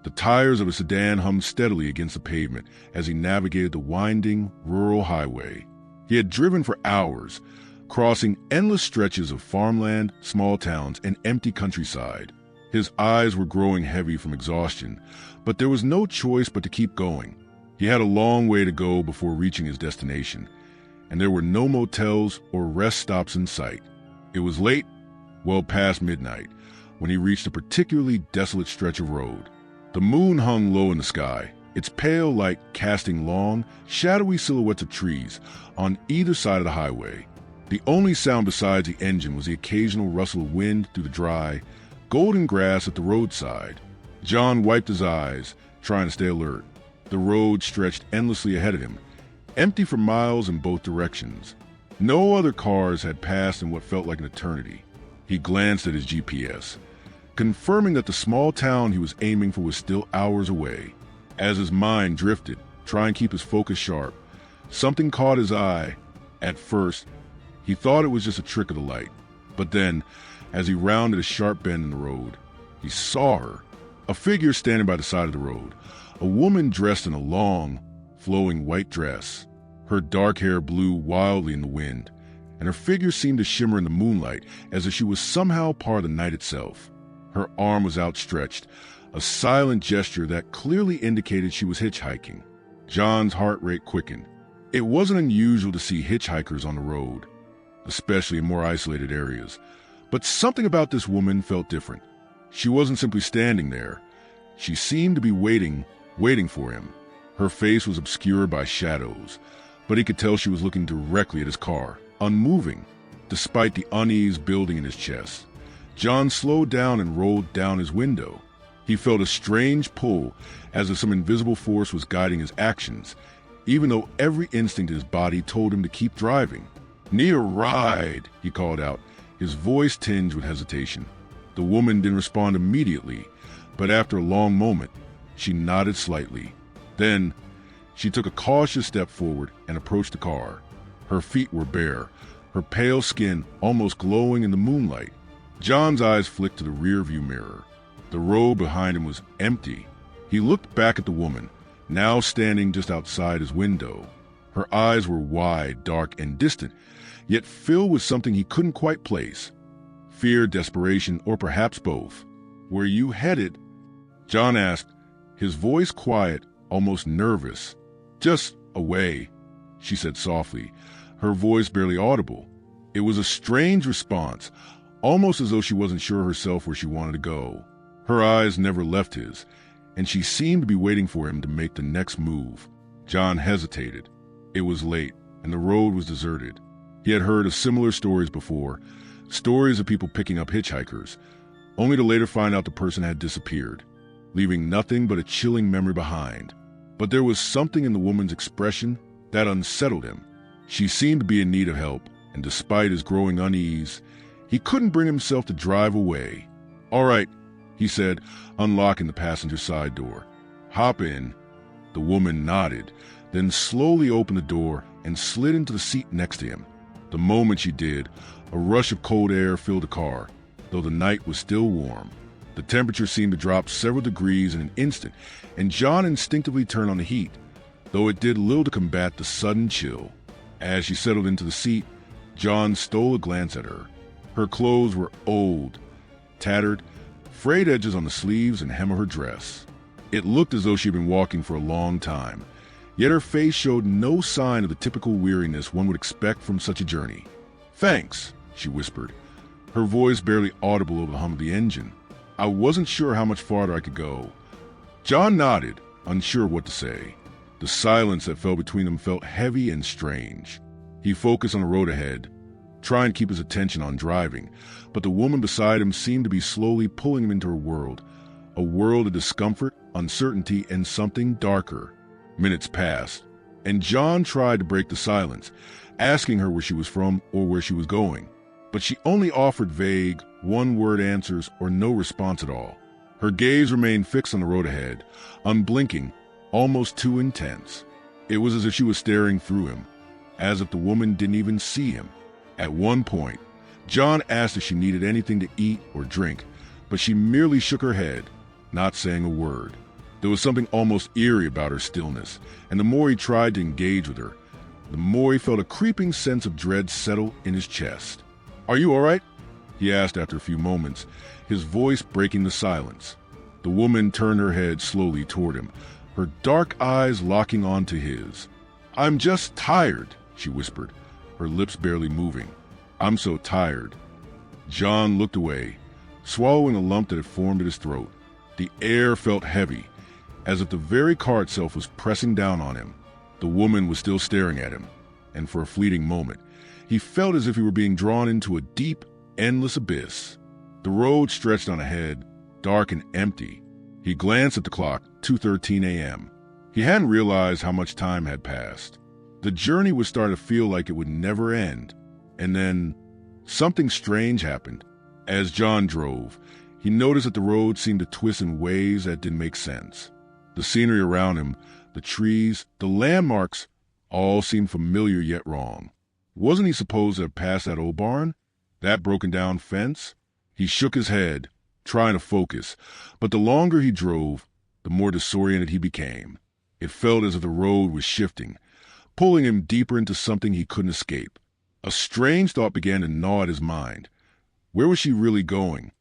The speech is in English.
The tires of a sedan hummed steadily against the pavement as he navigated the winding, rural highway. He had driven for hours, crossing endless stretches of farmland, small towns, and empty countryside. His eyes were growing heavy from exhaustion, but there was no choice but to keep going. He had a long way to go before reaching his destination, and there were no motels or rest stops in sight. It was late, well past midnight, when he reached a particularly desolate stretch of road. The moon hung low in the sky, its pale light casting long, shadowy silhouettes of trees on either side of the highway. The only sound besides the engine was the occasional rustle of wind through the dry, golden grass at the roadside. John wiped his eyes, trying to stay alert. The road stretched endlessly ahead of him, empty for miles in both directions. No other cars had passed in what felt like an eternity. He glanced at his GPS, confirming that the small town he was aiming for was still hours away. As his mind drifted, trying to keep his focus sharp, something caught his eye. At first, he thought it was just a trick of the light. But then, as he rounded a sharp bend in the road, he saw her. A figure standing by the side of the road. A woman dressed in a long, flowing white dress. Her dark hair blew wildly in the wind, and her figure seemed to shimmer in the moonlight as if she was somehow part of the night itself. Her arm was outstretched, a silent gesture that clearly indicated she was hitchhiking. John's heart rate quickened. It wasn't unusual to see hitchhikers on the road, especially in more isolated areas. But something about this woman felt different. She wasn't simply standing there. She seemed to be waiting for him. Her face was obscured by shadows, but he could tell she was looking directly at his car, unmoving, despite the unease building in his chest. John slowed down and rolled down his window. He felt a strange pull, as if some invisible force was guiding his actions, even though every instinct in his body told him to keep driving. "Need a ride," he called out, his voice tinged with hesitation. The woman didn't respond immediately, but after a long moment, she nodded slightly. Then, she took a cautious step forward and approached the car. Her feet were bare, her pale skin almost glowing in the moonlight. John's eyes flicked to the rearview mirror. The road behind him was empty. He looked back at the woman, now standing just outside his window. Her eyes were wide, dark, and distant, yet filled with something he couldn't quite place. Fear, desperation, or perhaps both. "Where you headed?" John asked, his voice quiet, almost nervous. "Just away," she said softly, her voice barely audible. It was a strange response, almost as though she wasn't sure herself where she wanted to go. Her eyes never left his, and she seemed to be waiting for him to make the next move. John hesitated. It was late, and the road was deserted. He had heard of similar stories before, stories of people picking up hitchhikers, only to later find out the person had disappeared, leaving nothing but a chilling memory behind. But there was something in the woman's expression that unsettled him. She seemed to be in need of help, and despite his growing unease, he couldn't bring himself to drive away. "All right," he said, unlocking the passenger side door. "Hop in." The woman nodded, then slowly opened the door and slid into the seat next to him. The moment she did, a rush of cold air filled the car, though the night was still warm. The temperature seemed to drop several degrees in an instant, and John instinctively turned on the heat, though it did little to combat the sudden chill. As she settled into the seat, John stole a glance at her. Her clothes were old, tattered, frayed edges on the sleeves and hem of her dress. It looked as though she'd been walking for a long time, yet her face showed no sign of the typical weariness one would expect from such a journey. "Thanks," she whispered, her voice barely audible over the hum of the engine. "I wasn't sure how much farther I could go." John nodded, unsure what to say. The silence that fell between them felt heavy and strange. He focused on the road ahead, trying to keep his attention on driving, but the woman beside him seemed to be slowly pulling him into her world, a world of discomfort, uncertainty, and something darker. Minutes passed, and John tried to break the silence, asking her where she was from or where she was going, but she only offered vague, one-word answers or no response at all. Her gaze remained fixed on the road ahead, unblinking, almost too intense. It was as if she was staring through him, as if the woman didn't even see him. At one point, John asked if she needed anything to eat or drink, but she merely shook her head, not saying a word. There was something almost eerie about her stillness, and the more he tried to engage with her, the more he felt a creeping sense of dread settle in his chest. "Are you all right?" he asked after a few moments, his voice breaking the silence. The woman turned her head slowly toward him, her dark eyes locking onto his. "I'm just tired," she whispered, her lips barely moving. "I'm so tired." John looked away, swallowing a lump that had formed in his throat. The air felt heavy, as if the very car itself was pressing down on him. The woman was still staring at him, and for a fleeting moment, he felt as if he were being drawn into a deep, endless abyss. The road stretched on ahead, dark and empty. He glanced at the clock, 2:13 a.m. He hadn't realized how much time had passed. The journey was starting to feel like it would never end. And then, something strange happened. As John drove, he noticed that the road seemed to twist in ways that didn't make sense. The scenery around him, the trees, the landmarks, all seemed familiar yet wrong. Wasn't he supposed to have passed that old barn? That broken down fence? He shook his head, trying to focus, but the longer he drove, the more disoriented he became. It felt as if the road was shifting, pulling him deeper into something he couldn't escape. A strange thought began to gnaw at his mind. Where was she really going?